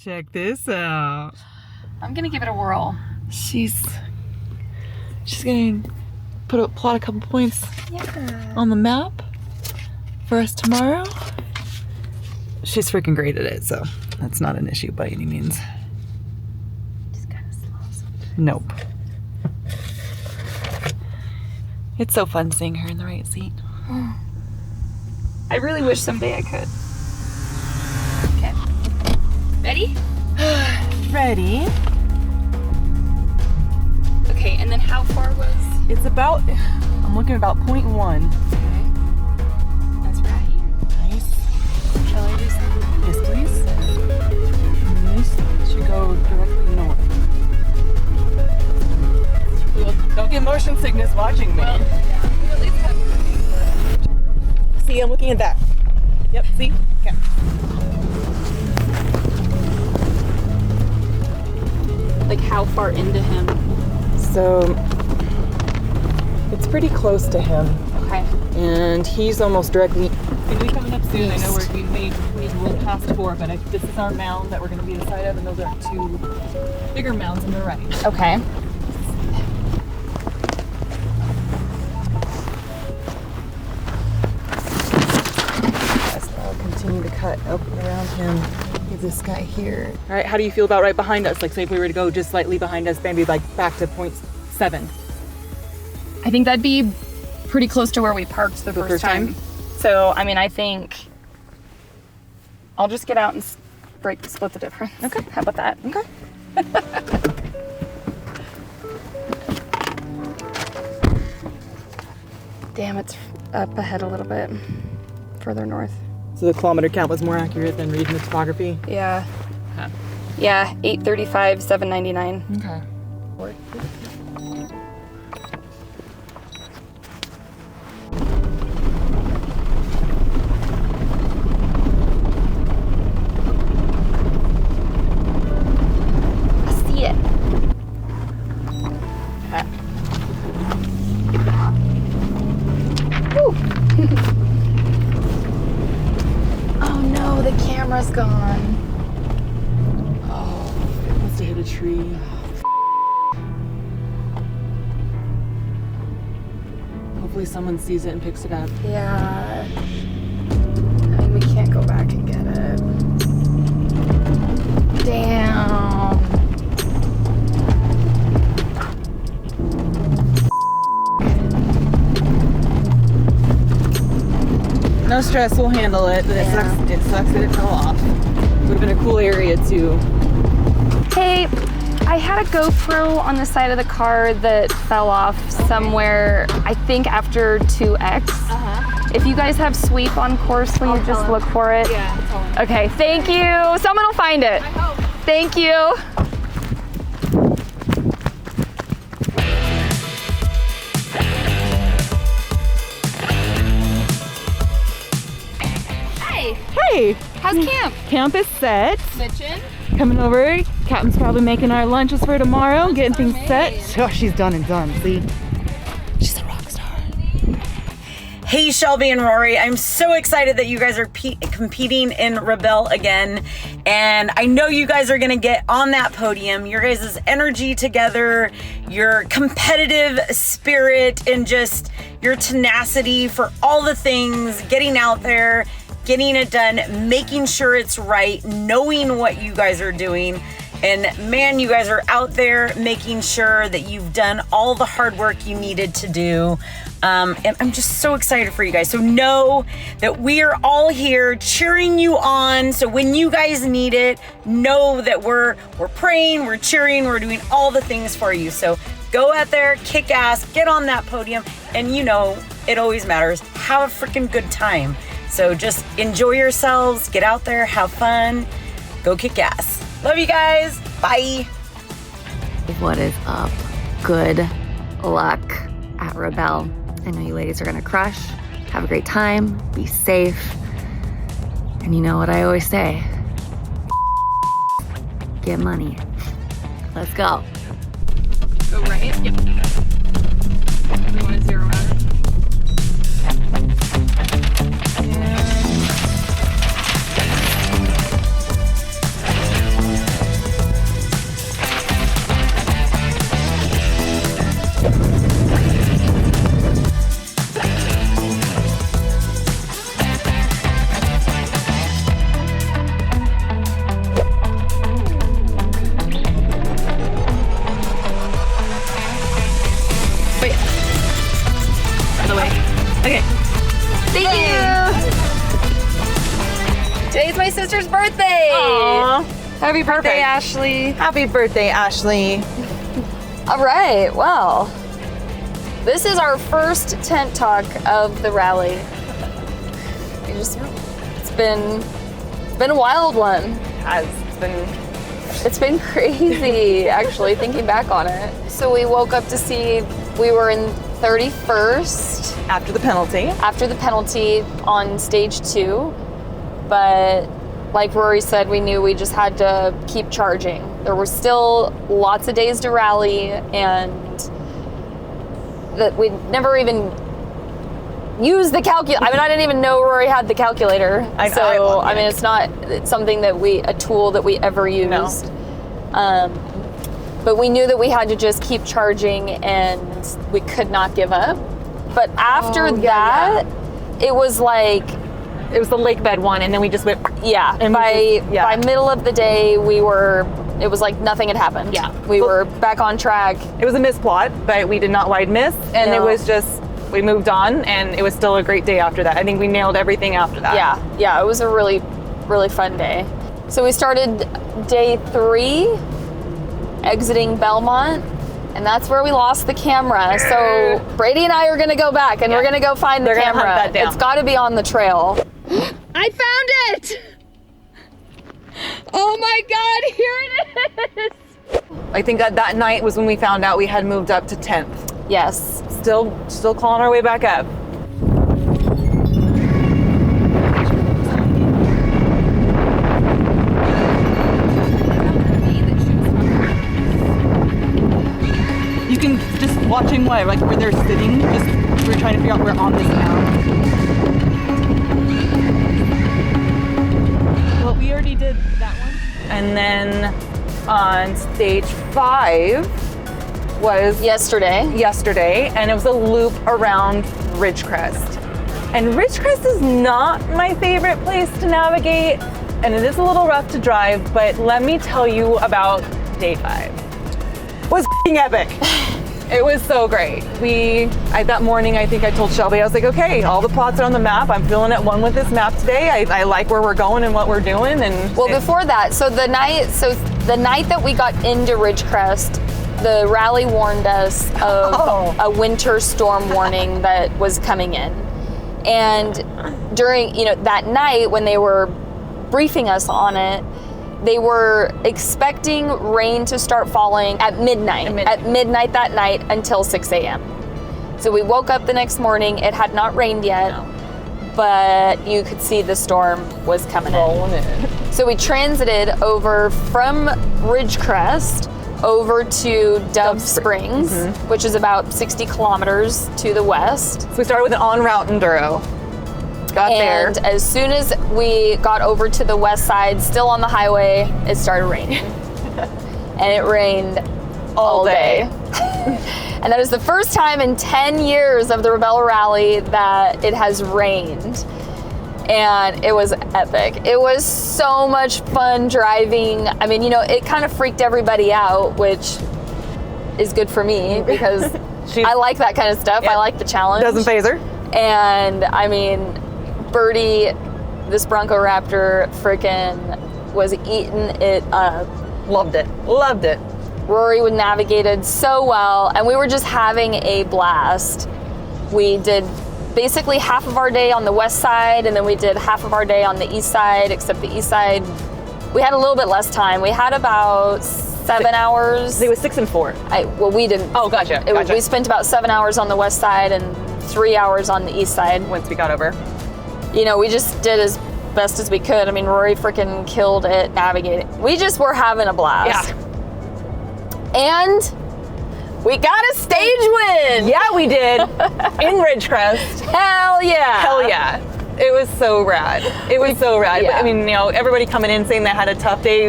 Check this out. I'm gonna give it a whirl. She's gonna plot a couple points on the map for us tomorrow. She's freaking great at it, so that's not an issue by any means. Just kind of slow sometimes. Nope. It's so fun seeing her in the right seat. I really wish someday I could. Okay. Ready? Ready. Okay, and then how far was? It's about, I'm looking about 0.1. Okay. That's right here. Nice. Shall I just? Yes, please. This should go directly north. Don't get motion sickness watching me. Well, yeah. We at least have See, I'm looking at that. Yep, see? Okay. like how far into him? So it's pretty close to him. Okay. And he's almost directly. It's gonna be coming up soon. I know we made a little past 4, but this is our mound that we're gonna be the side of, and those are 2 bigger mounds on the right. Okay. I'll continue to cut up around him. Give this guy here. All right, how do you feel about right behind us? Like, say if we were to go just slightly behind us, maybe like back to 0.7. I think that'd be pretty close to where we parked the first time. So, I mean, I think I'll just get out and split the difference. Okay. How about that? Okay. Damn, it's up ahead a little bit further north. So the kilometer count was more accurate than reading the topography? Yeah. Huh. Yeah, 835, 799. Okay. I see it. Woo. Oh no, the camera's gone. Oh, it must have hit a tree. Hopefully someone sees it and picks it up. Yeah. I mean, we can't go back and get it. Damn. No stress, we'll handle it. But Yeah. it sucks that it fell off. Would have been a cool area too. Hey, I had a GoPro on the side of the car that fell off somewhere, I think after 2X. If you guys have sweep on course, will you just look for it? Yeah, that's all. Okay, thank you. Someone will find it. I hope. Thank you. Hey, Hey, how's camp? camp is set. Bitchin'? Coming over. Captain's probably making our lunches for tomorrow, getting things made. set. Oh, she's done and done. See? She's a rock star. Hey, Shelby and Rori. I'm so excited that you guys are competing in Rebel again. And I know you guys are going to get on that podium. Your guys' energy together, your competitive spirit, and just your tenacity for all the things, getting out there, getting it done, making sure it's right, knowing what you guys are doing. And man, you guys are out there making sure that you've done all the hard work you needed to do. And I'm just so excited for you guys. So know that we are all here cheering you on. So when you guys need it, know that we're praying, we're cheering, we're doing all the things for you. So go out there, kick ass, get on that podium. And you know, it always matters. Have a freaking good time. So just enjoy yourselves, get out there, have fun, go kick ass. Love you guys. Bye. What is up? Good luck at Rebel. I know you ladies are gonna crush. Have a great time. Be safe. And you know what I always say? Get money. Let's go. Go right? Yep. We want to zero out. Happy birthday, Ashley. Happy birthday, Ashley. All right, well, this is our first tent talk of the rally. It's been a wild one. It's been crazy, actually, thinking back on it. So we woke up to see we were in 31st. After the penalty. After the penalty on stage 2. But like Rory said, we knew we just had to keep charging. There were still lots of days to rally, and that we'd never even used the calculator. I mean, I didn't even know Rory had the calculator. I mean, it's not something that a tool that we ever used. No. But we knew that we had to just keep charging, and we could not give up. But after that, it was like... It was the lake bed one, and then we just went... Yeah. And by middle of the day, it was like nothing had happened. Yeah. We were back on track. It was a miss plot, but we did not wide miss. And It was just, we moved on, and it was still a great day after that. I think we nailed everything after that. Yeah. It was a really, really fun day. So we started day 3, exiting Belmont. And that's where we lost the camera. So Brady and I are gonna go back, and we're gonna go find the camera. Hunt that down. It's gotta be on the trail. I found it! Oh my God, here it is! I think that night was when we found out we had moved up to 10th. Yes. Still clawing our way back up. You can just watching where they're sitting, we're trying to figure out where on this map. Well, we already did that one. And then on stage 5 was yesterday, and it was a loop around Ridgecrest. And Ridgecrest is not my favorite place to navigate, and it is a little rough to drive, but let me tell you about day 5. It was f***ing epic. It was so great. That morning, I think I told Shelby, I was like, okay, all the plots are on the map. I'm feeling at one with this map today. I like where we're going and what we're doing. And before that, the night that we got into Ridgecrest, the rally warned us of a winter storm warning that was coming in. And during, that night when they were briefing us on it, they were expecting rain to start falling at midnight that night until 6 a.m. So we woke up the next morning. It had not rained yet, but you could see the storm was coming in. So we transited over from Ridgecrest over to Dove Springs, which is about 60 kilometers to the west. So we started with an en-route enduro. And as soon as we got over to the west side, still on the highway, it started raining. And it rained all day. And that is the first time in 10 years of the Rebel Rally that it has rained. And it was epic. It was so much fun driving. I mean, it kind of freaked everybody out, which is good for me because I like that kind of stuff. I like the challenge. Doesn't phase her. And I mean, Birdie, this Bronco Raptor, freaking was eating it up. Loved it. Rory would navigated so well, and we were just having a blast. We did basically half of our day on the west side, and then we did half of our day on the east side, except the east side, we had a little bit less time. We had about 7 hours. It was 6 and 4. We didn't. Oh, gotcha. We spent about 7 hours on the west side and 3 hours on the east side. Once we got over. We just did as best as we could. I mean, Rory freaking killed it navigating. We just were having a blast. Yeah. And we got a stage win. Yeah, we did. In Ridgecrest. Hell yeah. It was so rad. Yeah. But, I mean, everybody coming in saying they had a tough day.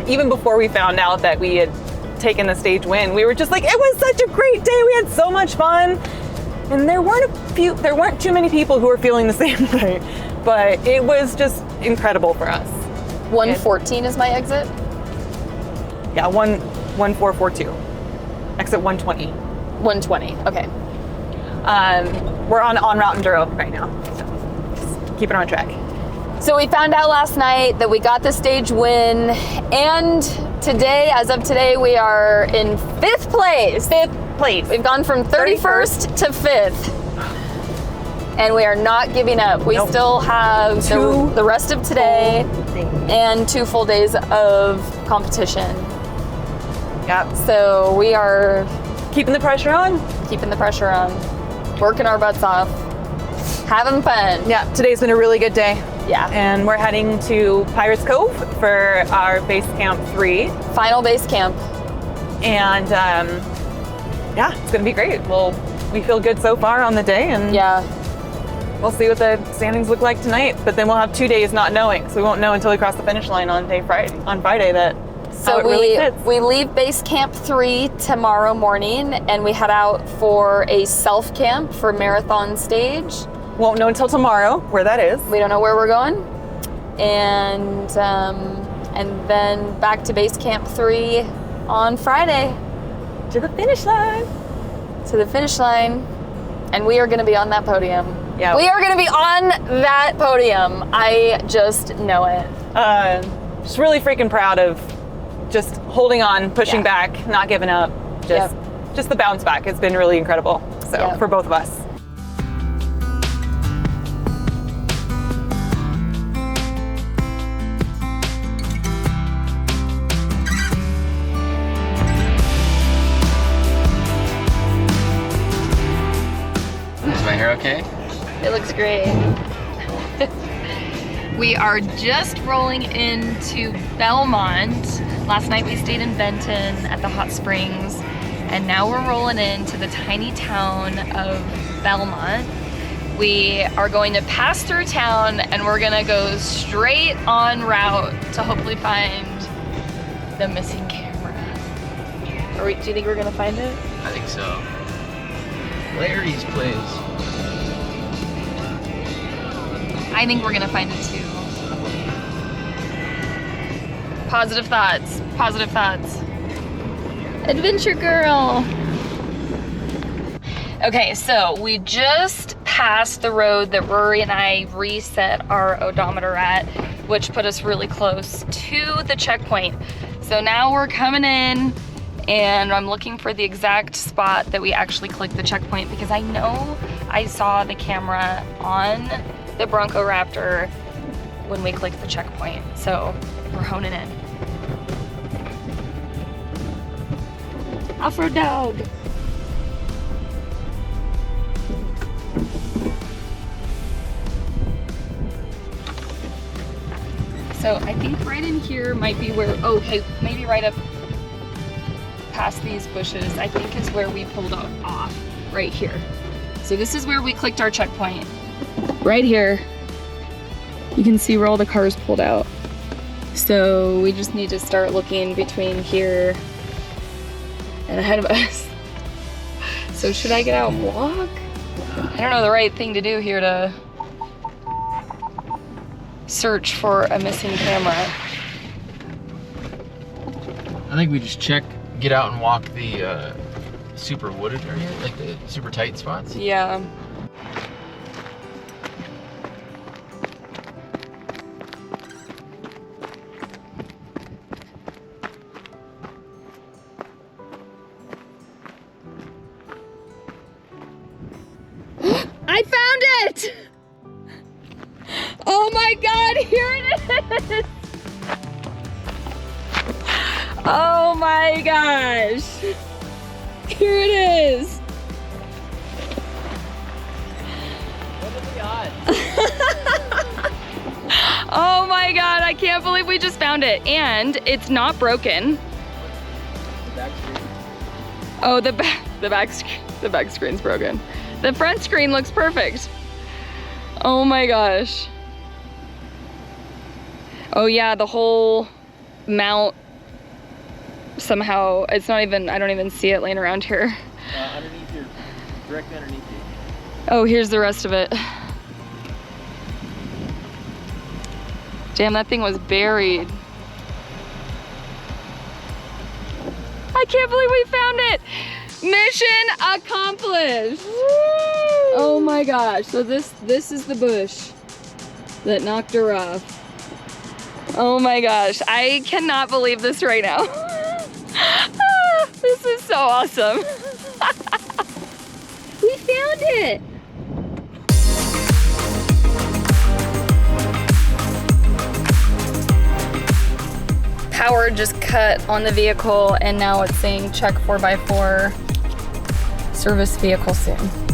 Even before we found out that we had taken the stage win, we were just like, it was such a great day. We had so much fun. And there weren't too many people who were feeling the same way, but it was just incredible for us. 114 is my exit? Yeah, 1442. Exit 120. 120, okay. We're on route enduro right now, so just keep it on track. So we found out last night that we got the stage win, and today, as of today, we are in 5th place. 5th place. We've gone from 31st to 5th. And we are not giving up. We still have the rest of today and 2 full days of competition. Yep. So we are Keeping the pressure on. keeping the pressure on, working our butts off, having fun. Yeah, today's been a really good day. Yeah. And we're heading to Pirates Cove for our base camp 3. Final base camp. And yeah, it's gonna be great. We feel good so far on the day, and Yeah. we'll see what the standings look like tonight. But then we'll have 2 days not knowing, so we won't know until we cross the finish line on Friday that how So it really sits. we leave base camp 3 tomorrow morning, and we head out for a self camp for marathon stage. Won't know until tomorrow where that is. We don't know where we're going, and then back to base camp 3 on Friday To the finish line. to the finish line, and we are going to be on that podium. Yeah. We are going to be on that podium. I just know it. Just really freaking proud of just holding on, pushing Yeah. back, not giving up. Just the bounce back. It's been really incredible. So Yep. for both of us. Is my hair okay? It looks great. We are just rolling into Belmont. Last night we stayed in Benton at the hot springs, and now we're rolling into the tiny town of Belmont. We are going to pass through town, and we're gonna go straight on route to hopefully find the missing camera. Do you think we're gonna find it? I think so. Larry's place. I think we're gonna find it too. Positive thoughts. Positive thoughts. Adventure girl. Okay, so we just passed the road that Rory and I reset our odometer at, which put us really close to the checkpoint. So now we're coming in, and I'm looking for the exact spot that we actually clicked the checkpoint, because I know I saw the camera on the Bronco Raptor when we clicked the checkpoint. So we're honing in. Off-road dog. So I think right in here might be where, oh, hey, maybe right up past these bushes, I think is where we pulled off, right here. So this is where we clicked our checkpoint. Right here. You can see where all the cars pulled out. So we just need to start looking between here and ahead of us. So should I get out and walk? I don't know the right thing to do here to search for a missing camera. I think we just get out and walk the super wooded area, like the super tight spots. Yeah. I found it! Oh my God, here it is! Oh my gosh! Here it is! Oh my God, I can't believe we just found it. And it's not broken. Oh, the back screen's broken. The front screen looks perfect. Oh my gosh. Oh yeah, the whole mount somehow, it's not even, I don't even see it laying around here. Underneath you, directly underneath you. Oh, here's the rest of it. Damn, that thing was buried. I can't believe we found it. Mission accomplished. Woo! Oh my gosh, so this is the bush. that knocked her off. Oh my gosh, I cannot believe this right now. This is so awesome. We found it. Power just cut on the vehicle and now it's saying check 4x4, service vehicle soon.